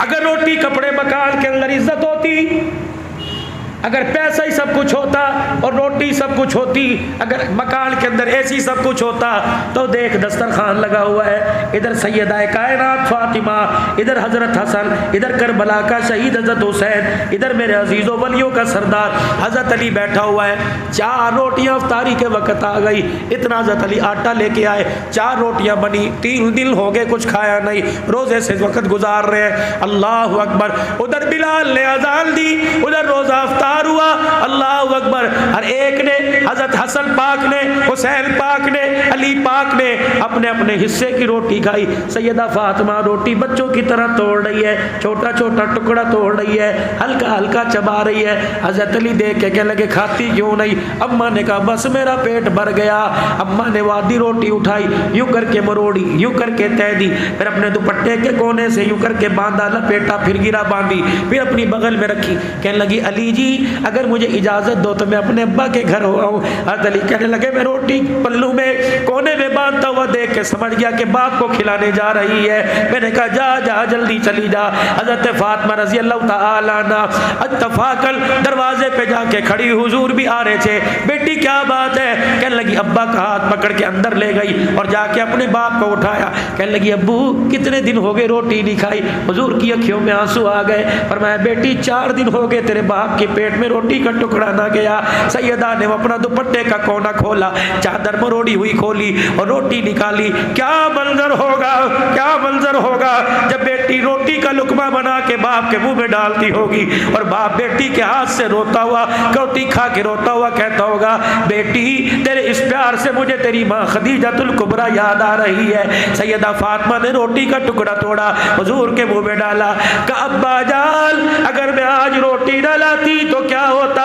अगर रोटी कपड़े मकान के अंदर इज्जत होती, अगर पैसा ही सब कुछ होता और रोटी सब कुछ होती, अगर मकान के अंदर ऐसी सब कुछ होता, तो देख दस्तरखान लगा हुआ है, इधर सैयदा कायनात फातिमा, इधर हजरत हसन, इधर करबला का शहीद हजरत हुसैन, इधर मेरे अजीज़ों वलियों का सरदार हजरत अली बैठा हुआ है। 4 रोटियां इफ्तारी के वक्त आ गई, इतना हजरत अली आटा लेके आए, 4 रोटियां बनी, 3 दिन हो गए कुछ खाया नहीं, रोजे से वक्त गुजार रहे हैं। अल्लाह अकबर। उधर बिलाल ने अजान दी, उधर रोजा इफ्तार हुआ। अल्लाह अकबर। हर एक ने, हजरत हसन पाक ने, हुसैन पाक ने, अली पाक ने अपने अपने हिस्से की रोटी खाई। सैयदा फातिमा रोटी बच्चों की तरह तोड़ रही है, छोटा छोटा टुकड़ा तोड़ रही है, हल्का हल्का चबा रही है। हजरत अली देख के कहने लगे खाती क्यों नहीं? अम्मा ने कहा बस मेरा पेट भर गया। अम्मा ने वादी रोटी उठाई, यूं करके मरोड़ी, यूं करके तह दी, फिर अपने दुपट्टे के कोने से यूं करके बांधा, लपेटा, फिर गिरा बांधी, फिर अपनी बगल में रखी। कहने लगी अली जी अगर मुझे इजाजत दो तो मैं अपने अब्बा के घर हो आऊं। हजरत अली कहने लगे मैं रोटी पल्लू में कोने में बांधता हुआ देख के समझ गया कि बाप को खिलाने जा रही है। मैंने कहा जा जा जल्दी चली जा। हजरत फातिमा रजी अल्लाह तआला अन्हा अत्तफाकल दरवाजे पे जाके खड़ी, हुजूर भी आ रहे थे। बेटी क्या बात है? कहने लगी अब्बा का हाथ पकड़ के अंदर ले गई और जाके अपने बाप को उठाया। कहने लगी अब्बू कितने दिन हो गए रोटी नहीं खाई? हुजूर की अखियों में आंसू आ गए। फरमाया बेटी 4 दिन हो गए तेरे बाप के पेट में रोटी का टुकड़ा ना गया। सैयदा ने अपना दुपट्टे का कोना खोला, चादर मरोड़ी हुई खोली और रोटी निकाली। क्या मंजर होगा, क्या मंजर होगा जब बेटी रोटी का लुकमा बना के बाप के मुंह में डालती होगी और बाप बेटी के हाथ से रोता हुआ, रोटी खा के रोता हुआ कहता होगा बेटी तेरे इस प्यार से मुझे तेरी माँ खदीजतुल कुबरा याद आ रही है। सैयदा फातिमा ने रोटी का टुकड़ा तोड़ा, हुजूर के मुंह में डाला। कहा अब्बा जान अगर मैं आज रोटी न लाती तो क्या होता?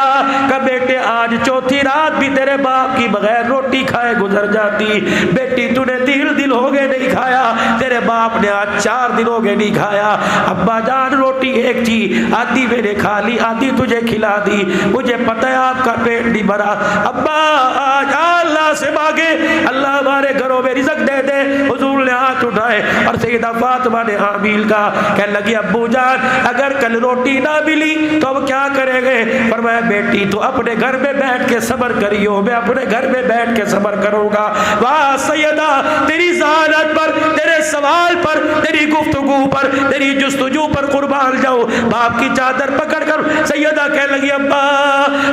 कहा बेटे आज चौथी रात भी तेरे बाप की बगैर रोटी खाए गुजर जाती। बेटी तूने 3 दिन हो गए नहीं खाया, तेरे बाप ने आज 4 दिन हो गए नहीं खाया। अब्बा जान रोटी एक थी, आधी मैंने खा ली, आधी तुझे खिला दी, मुझे पता है आपका पेट नहीं भरा। अब्बा आज अल्लाह से मांगे अल्लाह हमारे घरों में रिज़्क दे दे। हुजूर ने हाथ उठाए और सैयदा फातिमा ने आमीन कहा। कहने लगी अब्बू जान अगर कल रोटी ना मिली तो अब क्या करेंगे? फरमाया बेटी तो अपने घर में बैठ के सब्र करियो, मैं अपने घर में बैठ के सब्र करूंगा। वाह सैयदा तेरी ज़ालत पर, तेरे सवाल पर, तेरी गुफ्तगू पर, तेरी जुस्तजू पर कुर्बान जाओ। बाप की चादर पकड़ कर सैयदा कहने लगी अब्बा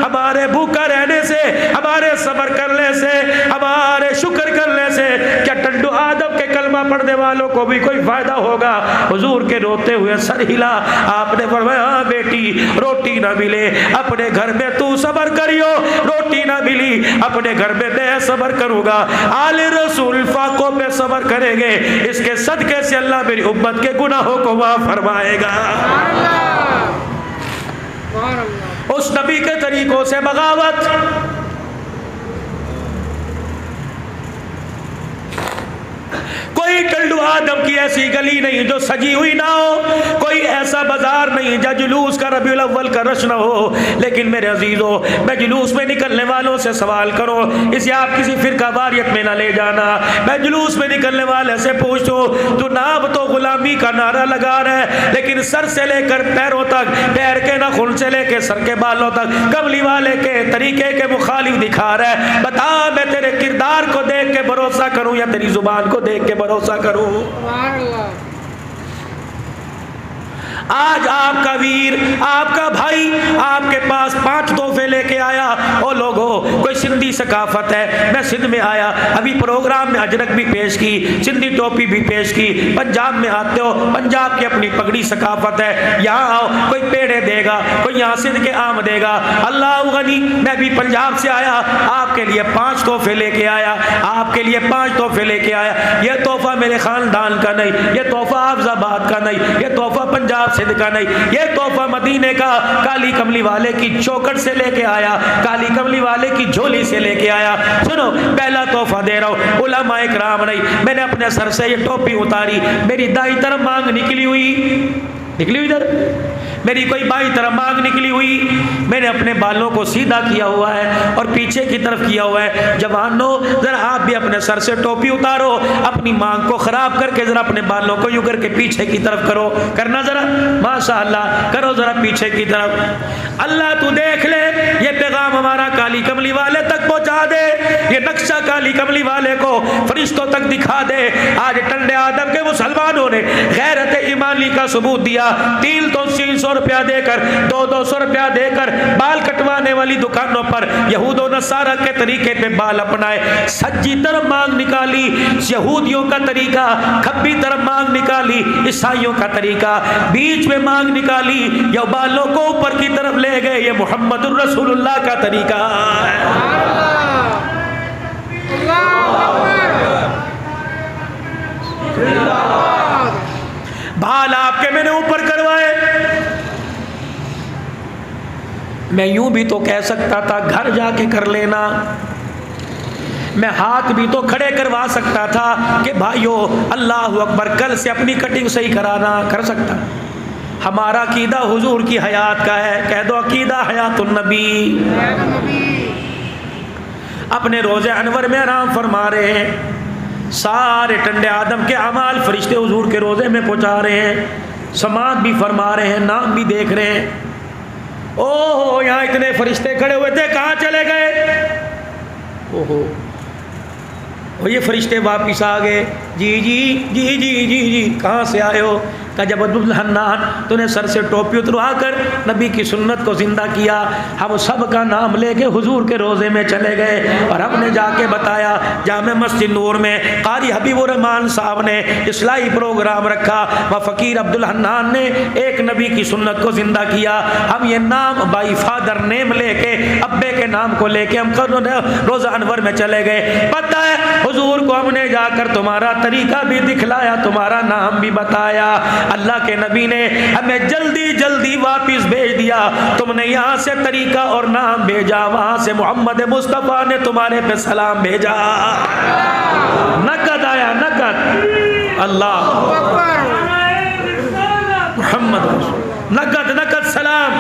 हमारे भूखा रहने से, हमारे सब्र करने से, हमारे शुक्र करने से क्या टंडू आदम के कलमा पढ़ने वालों को भी कोई फायदा होगा? हुजूर के रोते हुए सर हिला। आपने फरमाया बेटी रोटी ना मिले अपने घर में तू सब्र करियो, रोटी ना मिली अपने घर में मैं सब्र करूंगा। आले रसूल फाकों पे सब्र करेंगे, इसके सदके से अल्लाह मेरी उम्मत के गुनाहों को माफ फरमाएगा। उस नबी के तरीकों से बगावत कोई टल्लू आदम की ऐसी गली नहीं जो सजी हुई ना हो, कोई ऐसा बाजार नहीं जहाँ जुलूस का रबीउल अव्वल का रश ना हो। लेकिन मेरे अजीजों मैं जुलूस में निकलने वालों से सवाल करो, इसे आप किसी फिरका वारियत में ना ले जाना। मैं जुलूस में निकलने वाले से पूछूं तू नाम तो गुलामी का नारा लगा रहा है लेकिन सर से लेकर पैरों तक, पैर के नाखून से लेकर सर के बालों तक कमली वाले के तरीके के मुखालिफ दिखा रहा है। बता मैं तेरे किरदार को देख के भरोसा करूं या तेरी जुबान को देख के भरोसा करो? आज आपका वीर, आपका भाई आपके पास 5 तोहफे लेके आया। ओ लोगों कोई सिंधी सकाफत है, मैं सिंध में आया, अभी प्रोग्राम में अजरक भी पेश की, सिंधी टोपी भी पेश की। पंजाब में आते हो, पंजाब की अपनी पगड़ी सकाफत है, यहाँ आओ कोई पेड़े देगा, कोई यहाँ सिंध के आम देगा। अल्लाह गनी मैं भी पंजाब से आया, आपके लिए 5 तोहफे लेके आया, आपके लिए 5 तोहफे लेके आया। ये तोहफा मेरे खानदान का नहीं, ये तोहफा हाफिजाबाद का नहीं, ये तोहफा पंजाब सिंध का नहीं, ये तोहफा मदीने का काली कमली वाले की चौकट से लेके आया, काली कमली वाले की झोली से लेके आया। सुनो पहला तोहफा दे रहा हूँ, उलमाए किराम नहीं, मैंने अपने सर से ये टोपी उतारी, मेरी दाई तरफ मांग निकली हुई, निकली हुई इधर, मेरी कोई बाईं तरफ मांग निकली हुई, मैंने अपने बालों को सीधा किया हुआ है और पीछे की तरफ किया हुआ है। जवानों जरा आप भी अपने सर से टोपी उतारो, अपनी मांग को खराब करके जरा अपने बालों को यूं करके पीछे की तरफ करो, करना जरा, माशाअल्लाह करो जरा पीछे की तरफ। अल्लाह तू देख ले, ये पैगाम हमारा काली कमली वाले तक पहुंचा दे, ये नक्शा काली कमली वाले को फरिश्तों तक दिखा दे। आज टंडे आदम के मुसलमानों ने गैरत ईमानी का सबूत दिया। 300 रुपया देकर, 200 रुपया देकर बाल कटवाने वाली दुकानों पर यहूद और नसारा के तरीके पे बाल अपनाए। सज्जी तरफ मांग निकाली यहूदियों का तरीका, खब्बी तरफ मांग निकाली ईसाइयों का तरीका, बीच में मांग निकाली या बालों को ऊपर की तरफ ले गए, ये मुहम्मदुर रसूलुल्लाह का तरीका है। बाल आपके मैंने ऊपर करवाए। मैं यूं भी तो कह सकता था घर जाके कर लेना, मैं हाथ भी तो खड़े करवा सकता था कि भाइयों अल्लाह अकबर कल से अपनी कटिंग सही कराना, कर सकता। हमारा अकीदा हुजूर की हयात का है, कह दो अकीदा हयातुन नबी। अपने रोज़े अनवर में आराम फरमा रहे हैं, सारे टंडे आदम के अमाल फरिश्ते हुजूर के रोज़े में पहुंचा रहे हैं, समात भी फरमा रहे हैं, नाम भी देख रहे हैं। ओहो यहाँ इतने फरिश्ते खड़े हुए थे, कहाँ चले गए? ओहो और ये फरिश्ते वापिस आ गए। जी जी जी जी जी जी कहाँ से आए हो? का जब अब्दुल हन्नान तूने सर से टोपी उतरवा कर नबी की सुन्नत को जिंदा किया। हम सब का नाम लेके हुजूर के रोज़े में चले गए और हमने जाके बताया, जामे मस्जिद नूर में कारी हबीबुर रहमान साहब ने इस्लाही प्रोग्राम रखा, व फ़कीर अब्दुल हन्नान ने एक नबी की सुन्नत को जिंदा किया। हम ये नाम बाई फादर नेम लेके, अब्बे के नाम को लेके हम रोज़ा अनवर में चले गए। पता है हुजूर को हमने जाकर तुम्हारा तरीका भी दिखलाया, तुम्हारा नाम भी बताया। अल्लाह के नबी ने हमें जल्दी जल्दी वापिस भेज दिया। तुमने यहाँ से तरीका और नाम भेजा, वहाँ से मोहम्मद मुस्तफ़ा ने तुम्हारे पे सलाम भेजा। नकद आया, नकद, अल्लाह मोहम्मद, नकद नकद सलाम।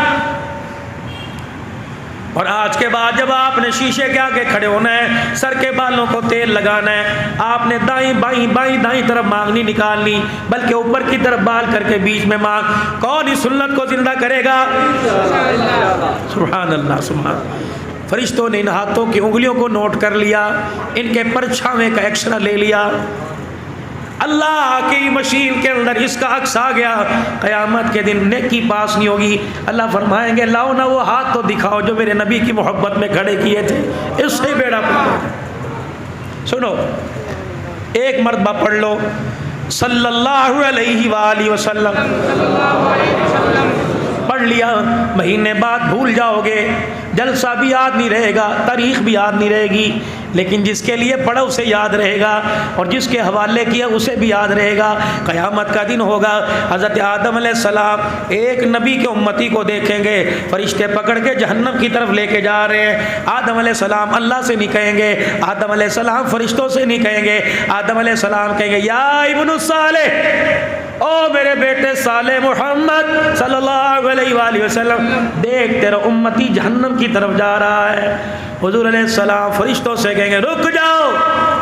और आज के बाद जब आपने शीशे के आगे खड़े होना है, सर के बालों को तेल लगाना है, आपने दाईं बाईं बाईं दाईं तरफ मांग नहीं निकालनी, बल्कि ऊपर की तरफ बाल करके बीच में मांग। कौन इस सुन्नत को जिंदा करेगा? सुभान अल्लाह, सुभान। फरिश्तों ने इन हाथों की उंगलियों को नोट कर लिया, इनके परछावे का एक्सरा ले लिया। अल्लाह की मशीन के अंदर इसका अक्स आ गया। क़यामत के दिन नेकी पास नहीं होगी। अल्लाह फरमाएंगे लाओ ना वो हाथ तो दिखाओ जो मेरे नबी की मोहब्बत में खड़े किए थे, इससे बेड़ा पार। सुनो, एक मरतबा पढ़ लो सल्लल्लाहु अलैहि वसल्लम, पढ़ लिया, महीने बाद भूल जाओगे, जलसा भी याद नहीं रहेगा, तारीख भी याद नहीं रहेगी, लेकिन जिसके लिए पढ़ा उसे याद रहेगा और जिसके हवाले किया उसे भी याद रहेगा। क़यामत का दिन होगा, हज़रत आदम अलैहिस्सलाम एक नबी के उम्मती को देखेंगे, फरिश्ते पकड़ के जहन्नम की तरफ लेके जा रहे हैं। आदम अलैहिस्सलाम अल्लाह से नहीं कहेंगे, आदम अलैहिस्सलाम फरिश्तों से नहीं कहेंगे, आदम अलैहिस्सलाम कहेंगे या इब्नु सालेह, ओ मेरे बेटे साले मोहम्मद सल्लल्लाहु अलैहि वसल्लम, देख तेरा उम्मती जहन्नम की तरफ जा रहा है। हुजूर अलैहिस्सलाम फरिश्तों से कहेंगे रुक जाओ,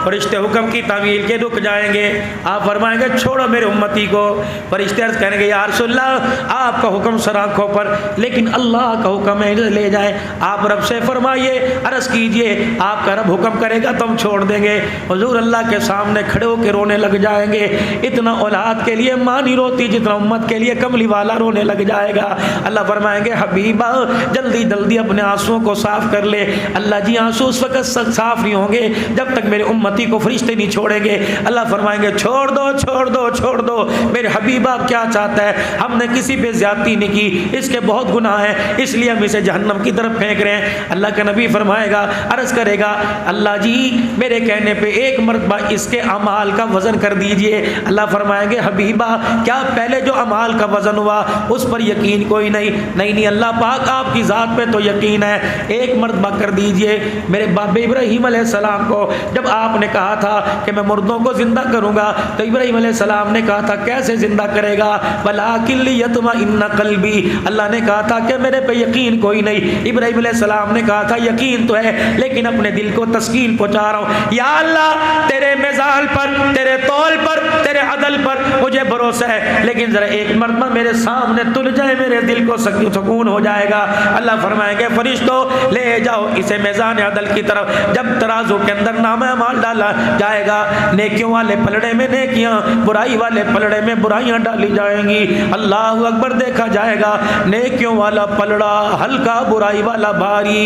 फरिश्ते हुक्म की तामील के रुक जाएंगे। आप फरमाएंगे छोड़ो मेरे उम्मती को। फरिश्ते अर्ज़ करेंगे या रसूलल्लाह आपका हुक्म सर आँखों पर, लेकिन अल्लाह का हुक्म है ले जाए। आप रब से फरमाइए, अर्ज़ कीजिए, आपका रब हुक्म करेगा तो हम छोड़ देंगे। हुजूर अल्लाह के सामने खड़े होकर रोने लग जाएंगे। इतना औलाद के लिए माँ नहीं रोती जितना उम्मत के लिए कमली वाला रोने लग जाएगा। अल्लाह फरमाएंगे हबीबा जल्दी जल्दी अपने आंसुओं को साफ कर ले। अल्लाह जी आंसू उस वक्त साफ नहीं होंगे जब तक मेरे उम्मती को फरिश्ते नहीं छोड़ेंगे। अल्लाह फरमाएंगे छोड़ दो छोड़ दो छोड़ दो। मेरे हबीब आप क्या चाहता है? हमने किसी पे ज्यादती नहीं की, इसके बहुत गुनाह है, इसलिए हम इसे जहन्नम की तरफ फेंक रहे हैं। अल्लाह का नबी फरमाएगा, अर्ज़ करेगा अल्लाह जी मेरे कहने पे एक मरतबा इसके अमाल का वज़न कर दीजिए। अल्लाह फरमाएंगे हबीबा क्या पहले जो अमाल का वज़न हुआ उस पर यकीन कोई नहीं? नहीं अल्लाह पाक आपकी ज़ात पे तो यकीन है, एक मरतबा कर दीजिए। मेरे बाबे इब्राहीम अलैहिस्सलाम को जब आपने ने कहा था कि मैं मुर्दों को जिंदा करूंगा, तो इब्राहीम अलैहिस्सलाम ने कहा था कैसे जिंदा करेगा? वलाकिन लियतमइन्ना क़ल्बी, अल्लाह ने कहा था कि मेरे पे यकीन कोई नहीं। इब्राहीम अलैहिस्सलाम ने कहा था यकीन तो है, लेकिन अपने दिल को तस्कीन पहुंचा रहा हूँ। या अल्लाह तेरे मिज़ाल पर, तेरे तौल पर, तेरे अदल पर मुझे भरोसा है, लेकिन जरा एक मरतबा मेरे सामने तुल जाए, मेरे दिल को सुकून हो जाएगा। अल्लाह फरमाएंगे फरिश्तों ले जाओ इसे मीज़ान अदल की तरफ। जब तराजू के अंदर नामा अमाल डाला जाएगा, नेकियों वाले पलड़े में नेकियां, बुराई वाले पलड़े में बुराइयां डाली जाएंगी। अल्लाह अकबर, देखा जाएगा नेकियों वाला पलड़ा हल्का, बुराई वाला भारी,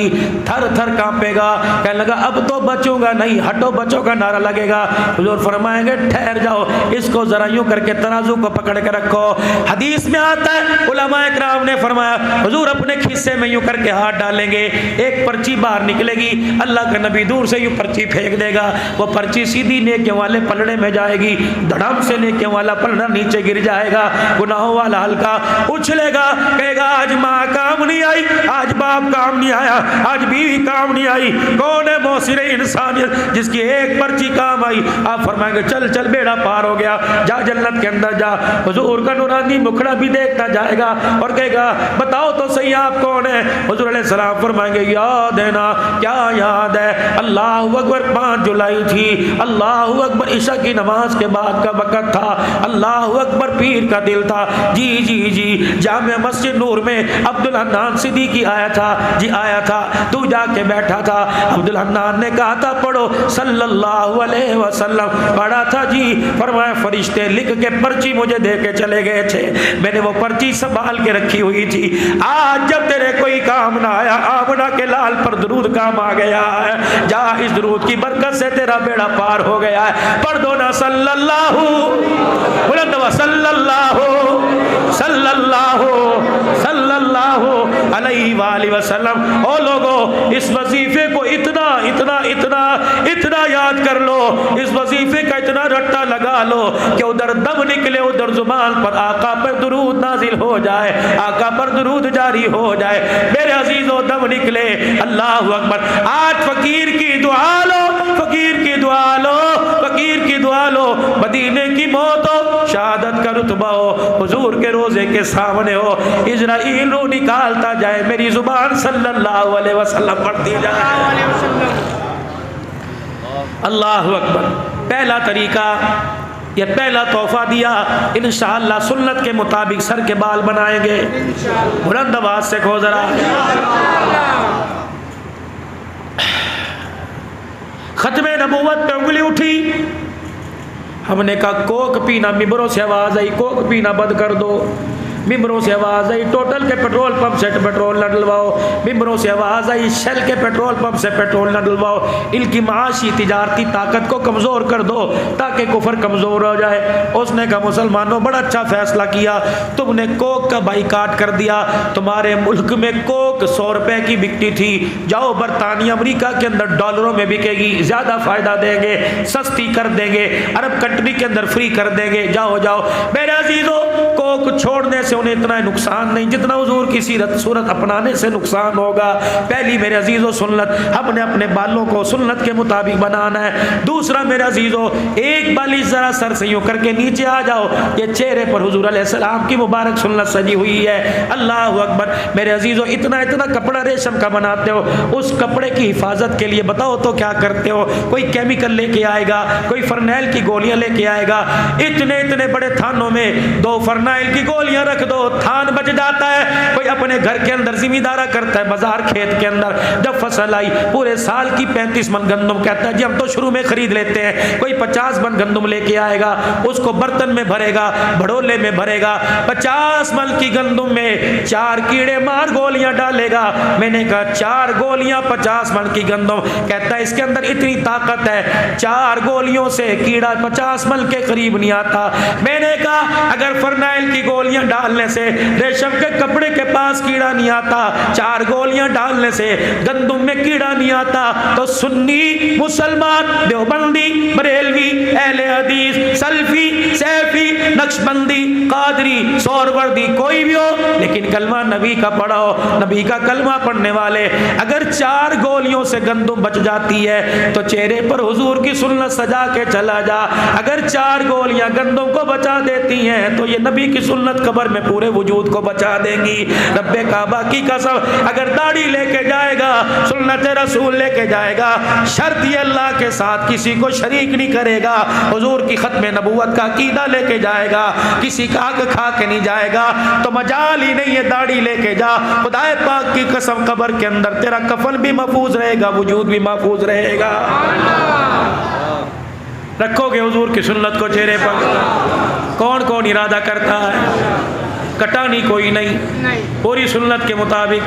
थर थर कांपेगा, कहने लगा अब तो बचूंगा नहीं, हटो बचो का नारा लगेगा। हुजूर फरमाएंगे ठहर जाओ, इसको जरा यूं करके तराजू को पकड़ के रखो। हदीस में आता है, उलमाए किराम ने फरमाया हुजूर अपने खिस्से में यूं करके हाथ डालेंगे, एक पर्ची बाहर निकलेगी, अल्लाह का नबी दूर से यूं पर्ची फेंक देगा, वो पर्ची सीधी नेकियों वाले पलड़े में जाएगी, धड़म से नेकियों वाला पलड़ा नीचे गिर जाएगा, गुनाहों वाला हल्का उछलेगा, कहेगा आज माँ काम नहीं आई, आज बाप काम नहीं आया, आज बीवी काम नहीं आई, कौन है मोहसिन इंसानियत जिसकी एक पर्ची काम आई? आप फरमाएंगे चल चल बेड़ा पार हो गया, जा जन्नत के अंदर जा। हुजूर का नूरानी मुखड़ा भी देखता जाएगा और कहेगा बताओ तो सही आप कौन है? हुजूर अलैहिस्सलाम फरमाएंगे याद है ना? क्या याद है? अल्लाहु अकबर 5 जुलाई थी, अल्लाहु अकबर ईशा की नमाज के बाद का वक़्त था, अल्लाहु अकबर पीर का दिल था। जी जी जी, जामिया मस्जिद नूर में अब्दुल हन्नान सिद्दीकी आया था, जी आया था, तू जाके बैठा था। अब्दुल हन्नान ने कहा था पढ़ो सल्लल्लाहु अलैहि वसल्लम, पढ़ा था जी। फरमाया फरिश्ते लिख के पर्ची मुझे दे के चले गए थे, मैंने वो पर्ची संभाल के रखी हुई थी। आज जब तेरे कोई काम ना आया, आमना के लाल पर दुरूद काम आ गया है, जा इस दुरूद की बरकत से तेरा बेड़ा पार हो गया है। पढ़ दो ना सल्लल्लाहु बुलंद व सल्लल्लाहु सल्लल्लाहु सल्लल्लाहु अलैहि वसल्लम। ओ लोगों, इस वजीफे को इतना इतना इतना इतना याद कर लो, इस वजीफे का इतना रट्टा लगा लो कि उधर दम निकले, उधर जुबान पर आका पर दुरूद नाजिल हो जाए, आका पर दुरूद जारी हो जाए। मेरे अजीजों दम निकले, अल्लाहु अकबर। आज फकीर की दुआ लो, फकीर की दुआ लो, फकीर की दुआ लो, मदीने की मौत हो, शहादत का रुतबा हो, हुजूर के रोजे के सामने हो, इजराइल रूह निकालता जाए, मेरी जुबान सल्लल्लाहु अलैहि वसल्लम पढ़ती जाए। अल्लाहु अकबर। पहला तरीका, ये पहला तोहफा दिया, इंशाअल्लाह सुन्नत के मुताबिक सर के बाल बनाएंगे। बुलंद आवाज से कहो जरा। खत्मे नबूवत पे उंगली उठी, हमने कहा कोक पीना, मिंबरों से आवाज आई कोक पीना बंद कर दो, मिंबरों से आवाज़ आई टोटल के पेट्रोल पंप से पेट्रोल न डलवाओ, मिंबरों से आवाज़ आई शेल के पेट्रोल पंप से पेट्रोल न डलवाओ, इनकी माशी तिजारती ताकत को कमज़ोर कर दो ताकि कुफर कमज़ोर हो जाए। उसने कहा मुसलमानों बड़ा अच्छा फैसला किया, तुमने कोक का बाइकाट कर दिया, तुम्हारे मुल्क में कोक 100 रुपए की बिकती थी, जाओ बरतानिया अमरीका के अंदर डॉलरों में बिकेगी, ज़्यादा फ़ायदा देंगे, सस्ती कर देंगे, अरब कंट्री के अंदर फ्री कर देंगे, जाओ जाओ। मेरे अजीज़ों, कोक छोड़ने से उन्हें इतना नुकसान नहीं जितना हुजूर की सीरत सूरत अपनाने से नुकसान होगा। पहली मेरे अजीजों सुन्नत, हमने अपने बालों को सुन्नत के मुताबिक बनाना है। दूसरा मेरे अजीजों, एक बाली जरा सर से यूं करके नीचे आ जाओ, ये चेहरे पर हुजूर अलैहिस्सलाम की मुबारक सुन्नत सजी हुई है। अल्लाह अकबर। मेरे अजीजों, इतना इतना कपड़ा रेशम का बनाते हो, उस कपड़े की हिफाजत के लिए बताओ तो क्या करते हो? कोई केमिकल लेके आएगा, कोई फरनैल की गोलियां लेके आएगा, इतने इतने बड़े थानों में 2 फरनैल की गोलियां रख दो, थान बच जाता है। कोई अपने घर के अंदर जिम्मेदारा करता है, बाजार खेत के अंदर जब फसल आई पूरे साल की 35 मन गंदम, कहता है जी हम तो शुरू में खरीद लेते हैं। कोई 50 मन गंदम लेके आएगा, उसको बर्तन में भरेगा, भड़ोले में भरेगा, 50 मन की गंदम में 4 कीड़े मार गोलियां डालेगा। मैंने कहा 4 गोलियां 50 मन की गंदम, कहता है इसके अंदर इतनी ताकत है, 4 गोलियों से कीड़ा 50 मन के करीब नहीं आता। मैंने कहा अगर फरनाइल की गोलियां डाल डालने से, रेशम के कपड़े के पास कीड़ा नहीं आता, 4 गोलियां डालने से गंदुम में कीड़ा नहीं आता। तो सुन्नी, मुसलमान, देवबंदी, बरेलवी, अहले हदीस, सल्फी, सैफी, नक्शबंदी, कादरी, सोहरवर्दी, कोई भी हो, लेकिन कलमा नबी का पढ़ो, नबी का कलमा पढ़ने वाले, अगर 4 गोलियों से गंदुम बच जाती है तो चेहरे पर हुजूर की सुन्नत सजा के चला जा। अगर 4 गोलियां गंदुम को बचा देती हैं तो ये नबी की सुन्नत कब्र में पूरे वजूद को बचा देंगी। रब्बे काबा की कसम, अगर दाढ़ी लेके जाएगा, सुन्नत रसूल लेके जाएगा, शर्त ये अल्लाह के साथ किसी को शरीक नहीं करेगा, हुजूर की खत्म नबूवत का अकीदा लेके जाएगा, किसी का हक खा के नहीं जाएगा, तो मजाल ही नहीं है, दाढ़ी लेके जा। खुदाए पाक की कसम, कब्र के अंदर तेरा कफन भी महफूज रहेगा, वजूद भी महफूज रहेगा। रखोगे हुजूर की सुन्नत को चेहरे पर? कौन कौन इरादा करता है? कटानी कोई नहीं, पूरी सुन्नत के मुताबिक।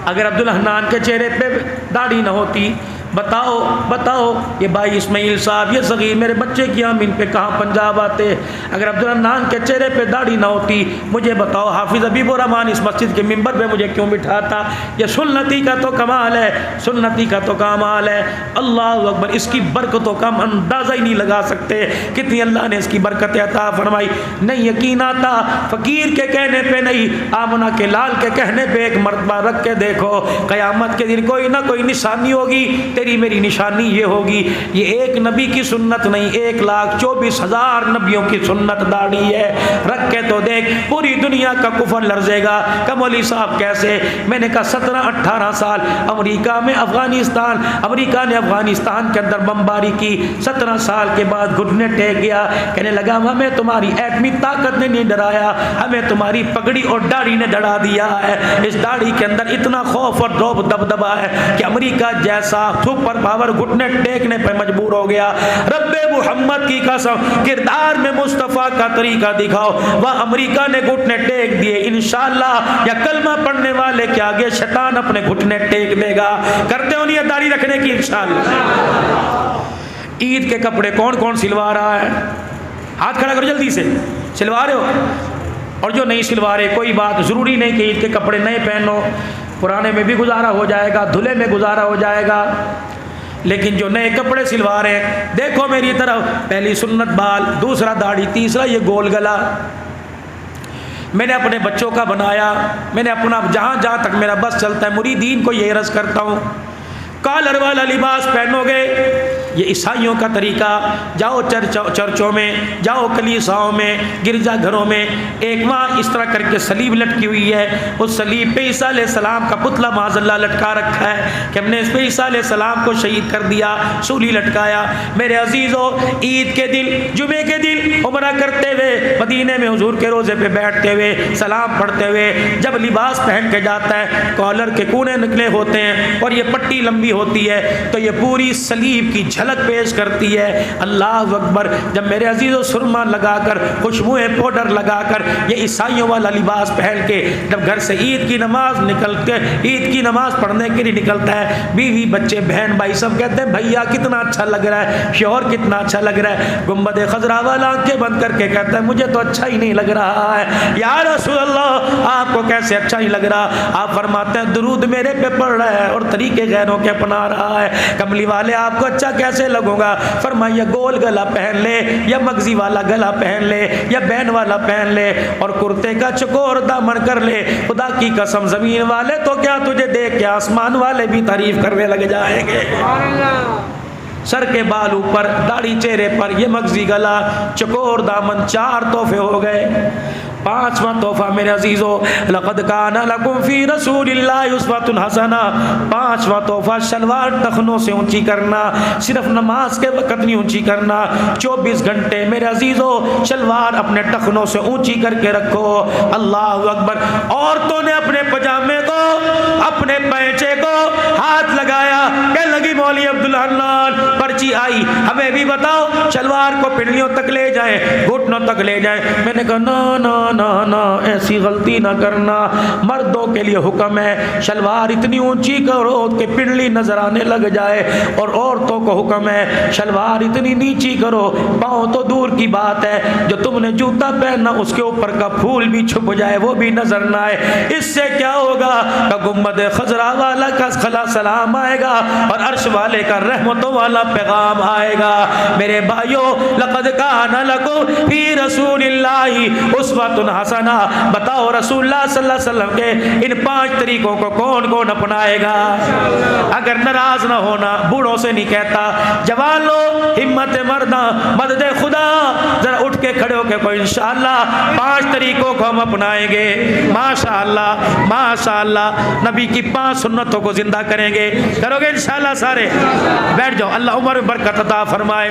अगर अब्दुल हन्नान के चेहरे पे दाढ़ी न होती, बताओ बताओ, ये भाई इस्माइल साहब, ये सगीर मेरे बच्चे की हम इन पे कहाँ पंजाब आते? अगर अब्दुल हन्नान के चेहरे पे दाढ़ी ना होती, मुझे बताओ हाफिज़ हबीबुर रहमान इस मस्जिद के मिंबर पे मुझे क्यों बिठाता? ये सुन्नती का तो कमाल है, सुन्नती का तो कमाल है। अल्लाह अकबर, इसकी बरकतों का हम अंदाज़ा ही नहीं लगा सकते, कितनी अल्लाह ने इसकी बरकतें अता फरमाई। नहीं यकीन आता, फ़कीर के कहने पे नहीं, आमना के लाल के कहने पे एक मरतबा रख के देखो, क़यामत के दिन कोई ना कोई निशानी होगी, तेरी मेरी निशानी ये होगी, ये एक नबी की सुन्नत नहीं, 1,24,000 नबियों की सुन्नत दाढ़ी है। रख के तो देख, पूरी दुनिया का कुफर लर्जेगा। कमौली साहब कैसे? मैंने कहा 17-18 साल अमेरिका में अफगानिस्तान, अमेरिका ने अफगानिस्तान के अंदर बमबारी की, 17 साल के बाद घुटने टेक गया, कहने लगा हमें तुम्हारी एटमी ताकत ने नहीं डराया, हमें तुम्हारी पगड़ी और दाढ़ी ने डरा दिया है। इस दाढ़ी के अंदर इतना खौफ और रौब दबदबा है कि अमेरिका जैसा सुपर पावर घुटने टेकने पर मजबूर हो गया। रब्बे मुहम्मद की कसम, किरदार में मुस्तफ़ा का तरीका दिखाओ, वह अमेरिका ने घुटने टेक दिए। इंशाअल्लाह या कलमा पढ़ने वाले के आगे शैतान अपने घुटने टेक देगा। करते हो नहीं दाढ़ी रखने की? इंशाअल्लाह। ईद के कपड़े कौन कौन सिलवा रहा है? हाथ खड़ा करो जल्दी से। सिलवा रहे हो? और जो नहीं सिलवा रहे, कोई बात, ज़रूरी नहीं कि ईद के कपड़े नए पहनो, पुराने में भी गुजारा हो जाएगा, धुले में गुजारा हो जाएगा। लेकिन जो नए कपड़े सिलवा रहे हैं, देखो मेरी तरफ, पहली सुन्नत बाल, दूसरा दाढ़ी, तीसरा ये गोल गला। मैंने अपने बच्चों का बनाया, मैंने अपना जहाँ जहाँ तक मेरा बस चलता है मुरीदीन को ये रस करता हूँ, कॉलर वाला लिबास पहनोगे, ये ईसाइयों का तरीका। जाओ चर्चों में, जाओ कलीसाओं में, गिरजाघरों में, एक वहाँ इस तरह करके सलीब लटकी हुई है, उस सलीब पे ईसा अलैहिस्सलाम का पुतला माज़अल्लाह लटका रखा है कि हमने इस पे ईसा अलैहिस्सलाम को शहीद कर दिया, सूली लटकाया। मेरे अजीज़ों, ईद के दिन, जुमे के दिन उम्रा करते हुए मदीने में हुजूर के रोज़े पे बैठते हुए, सलाम पढ़ते हुए, जब लिबास पहन के जाता है, कॉलर के कूने निकले होते हैं और ये पट्टी लंबी होती है, तो ये पूरी सलीब की झलक पेश करती है। अल्लाह अकबर। जब मेरे अजीज़ों सुरमा लगाकर, खुशबुएं पाउडर लगाकर, ये ईसाइयों वाला लिबास पहन के जब घर से ईद की नमाज निकलते, ईद की नमाज पढ़ने के लिए निकलता है, बीवी बच्चे बहन भाई सब कहते हैं भैया कितना अच्छा लग रहा है, शौहर कितना अच्छा लग रहा है। गुंबद खजरा वाला आंखें बंद करके कहता है मुझे तो अच्छा ही नहीं लग रहा है। या रसूल अल्लाह, आपको कैसे अच्छा ही लग रहा? आप फरमाते हैं दुरूद मेरे पे पढ़ रहा है और तरीके गैरों के अपना रहा है। कमली वाले आपको अच्छा कैसे लगूंगा? फरमाइए गोल गला पहन ले, या मगजी वाला गला पहन ले, या बैन वाला पहन ले, और कुर्ते का चकोर दामन कर ले। खुदा की कसम, जमीन वाले तो क्या तुझे देख के आसमान वाले भी तारीफ करने लग जाएंगे। सर के बाल ऊपर, दाढ़ी चेहरे पर, ये मगजी गला, चकोर दामन, 4 तोहफे हो गए। 5वां तोहफा मेरे अजीज़ों, लक़द काना लकुम फ़ी रसूलिल्लाहि उस्वतुन हसना। 5वां तोहफा, शलवार टखनों से ऊंची करना, सिर्फ नमाज के वक़्त नहीं ऊंची करना, 24 घंटे मेरे अजीज़ों शलवार अपने टखनों से ऊंची करके रखो। अल्लाह अकबर। औरतों ने अपने पजामे को, अपने पैंचे को हाथ लगाया, कह लगी मौली अब्दुल हन्नान पर्ची आई, हमें भी बताओ शलवार को पिंडलियों तक ले जाए, घुटनों तक ले जाए। मैंने कहा ना ना ना ना ऐसी गलती ना करना। मर्दों के लिए हुक्म है शलवार इतनी ऊंची करो कि पिंडली नजर आने लग जाए, और औरतों को हुक्म है शलवार इतनी नीची करो, पाँव तो दूर की बात है, जो तुमने जूता पहनना उसके ऊपर का फूल भी छुप जाए, वो भी नजर ना आए। इससे क्या होगा का गुम्बद खजरा वाला का खला सलाम आएगा और अर्श वाले का रहमतों वाला पैगाम आएगा। मेरे भाइयों, लक़द काना लकुम फी रसूलिल्लाहि उस्वतुन हसना। बताओ रसूलुल्लाह सल्लल्लाहु अलैहि वसल्लम के इन 5 तरीकों को कौन कौन अपनाएगा? अगर नाराज ना होना, बूढ़ों से नहीं कहता, जवान लो हिम्मत मर्दा मदद खुदा, जरा उठ के खड़े होके कोई इंशाअल्लाह 5 तरीकों को हम अपनाएंगे। माशाअल्लाह माशाअल्लाह, नबी की 5 सुन्नतों को जिंदा करेंगे। करोगे इंशाअल्लाह सारे? बैठ जाओ, अल्लाह उम्र में बरकत अता फरमाए।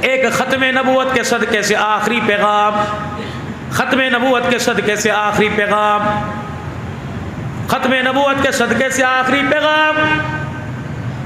एक ख़त्म नबूवत के सदक़े से आखिरी पैगाम, ख़त्म नबूवत के सदक़े से आखिरी पैगाम, ख़त्म नबूवत के सदक़े से आखिरी पैगाम।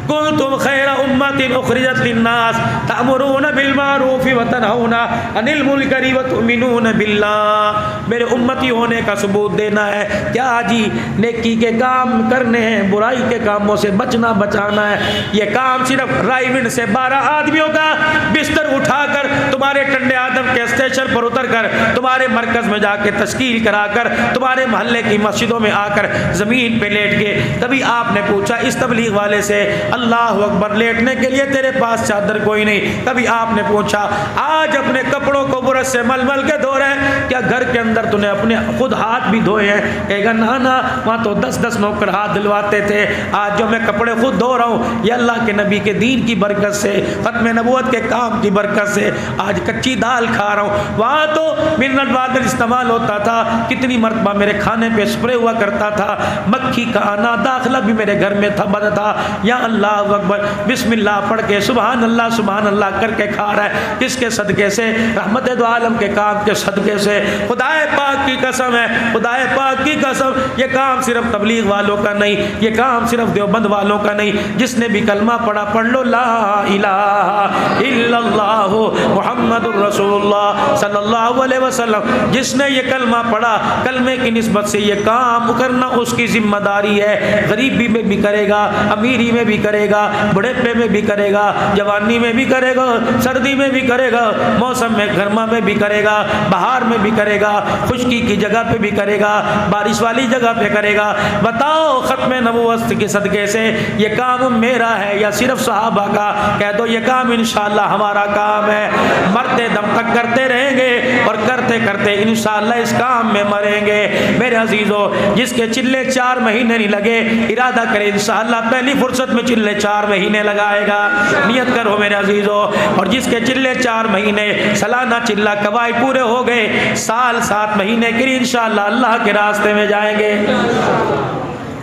कुंतुम खैरा उम्मतिन उखरिजत लिन्नास तअमुरूना बिल मारूफ व तनहौना अनिल मुनकरी व तुमिनूना बिल्लाह। मेरे उम्मती होने का सबूत देना है। क्या जी? नेकी के काम करने हैं, बुराई के कामों से बचना बचाना है। ये काम सिर्फ रायविंड से 12 आदमियों का बिस्तर उठाकर तुम्हारे टंडे आदम के स्टेशन पर उतर कर तुम्हारे मरकज में जाके तश्कील कराकर तुम्हारे मोहल्ले की मस्जिदों में आकर जमीन पे लेट के कभी आपने पूछा इस तबलीग वाले से अल्लाह अकबर लेटने के लिए तेरे पास चादर कोई नहीं? कभी आपने पूछा आज अपने कपड़ों को बुरश से मल मल के धो रहे हैं, क्या घर के अंदर तूने अपने खुद हाथ भी धोए हैं? कहेगा ना ना, वहाँ तो 10-10 नौकर हाथ दिलवाते थे, आज जो मैं कपड़े खुद धो रहा हूँ ये अल्लाह के नबी के दीन की बरकत से, ख़त्म नबूवत के काम की बरकत से। आज कच्ची दाल खा रहा हूँ, वहाँ तो मिनरल वाटर इस्तेमाल होता था, कितनी मरतबा मेरे खाने पे स्प्रे हुआ करता था, मक्खी का आना दाखिला भी मेरे घर में था बंद था। या अल्लाह अकबर बिस्मिल्लाह पढ़ के सुभान अल्लाह करके खा रहा है। किसके सदके से? रहमत दो आलम के काम के सदके से। खुदाए पाक की कसम है, खुदाए पाक की कसम, ये काम सिर्फ तबलीग वालों का नहीं, ये काम सिर्फ देवबंद वालों का नहीं। जिसने भी कलमा पढ़ा पढ़ लो ला इलाहा इल्लल्लाह मुहम्मदुर रसूलुल्लाह सल्लल्लाहु अलैहि वसल्लम। जिसने ये कलमा पढ़ा, कलमे की निस्बत से ये काम करना उसकी जिम्मेदारी है। गरीबी में भी करेगा, अमीरी में भी करेगा, बुढ़ेपे में भी करेगा, जवानी में भी करेगा, सर्दी में भी करेगा, मौसम में गर्मा में भी करेगा, बहार में भी करेगा, खुश्की की जगह पे भी करेगा, बारिश वाली जगह पे करेगा। बताओ ख़त्म नबूवत के सदके से ये काम मेरा है या सिर्फ सहाबा का? कह दो ये काम इंशाअल्लाह हमारा काम है। मरते दम तक करते रहेंगे और करते करते इंशाअल्लाह इस काम में मरेंगे। मेरे अजीजों, जिसके चिल्ले 4 महीने नहीं लगे, इरादा करे इंशाअल्लाह पहली फुर्सत में चिल्ले 4 महीने लगाएगा। नियत करो मेरे अजीजों। और जिसके चिल्ले 4 महीने सालाना चिल्ला कवाई पूरे हो गए, साल 7 महीने के लिए इंशाअल्लाह अल्लाह के रास्ते में जाएंगे।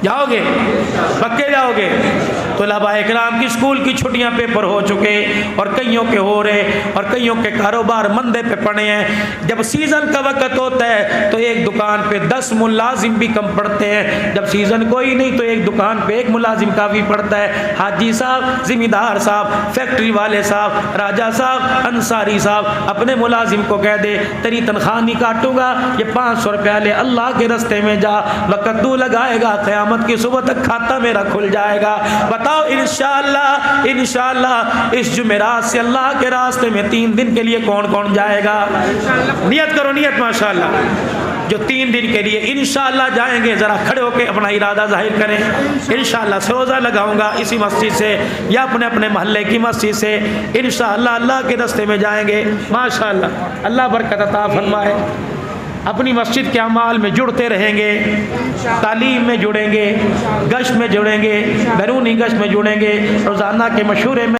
जाओगे? पक्के जाओगे? तलबा इकराम की स्कूल की छुट्टियां पेपर हो चुके और कईयों के हो रहे और कईयों के कारोबार मंदे पे पड़े हैं। जब सीज़न का वक्त होता है तो एक दुकान पे 10 मुलाजिम भी कम पड़ते हैं, जब सीज़न कोई नहीं तो एक दुकान पे 1 मुलाजिम काफ़ी पड़ता है। हाजी साहब, ज़िम्मेदार साहब, फैक्ट्री वाले साहब, राजा साहब, अंसारी साहब अपने मुलाजिम को कह दे तेरी तनख्वाह नहीं काटूंगा, ये 500 रुपया ले, अल्लाह के रस्ते में जा, वक़्त तू लगाएगा क़यामत की सुबह तक खाता मेरा खुल जाएगा। बताओ इंशाअल्लाह इंशाअल्लाह इस जुमेरात से अल्लाह के रास्ते में 3 दिन के लिए कौन कौन जाएगा? नियत करो, नियत माशाअल्लाह। जो 3 दिन के लिए इंशाअल्लाह जाएंगे, ज़रा खड़े होकर अपना इरादा जाहिर करें। इंशाअल्लाह रोज़ा लगाऊंगा इसी मस्जिद से या अपने अपने मोहल्ले की मस्जिद से, इंशाअल्लाह अल्लाह के रास्ते में जाएंगे। माशाअल्लाह, अल्लाह बरकत अता फरमाए। अपनी मस्जिद के अमाल में जुड़ते रहेंगे, तालीम में जुड़ेंगे, गश्त में जुड़ेंगे, बैरूनी गश्त में जुड़ेंगे, रोज़ाना के मशूरे में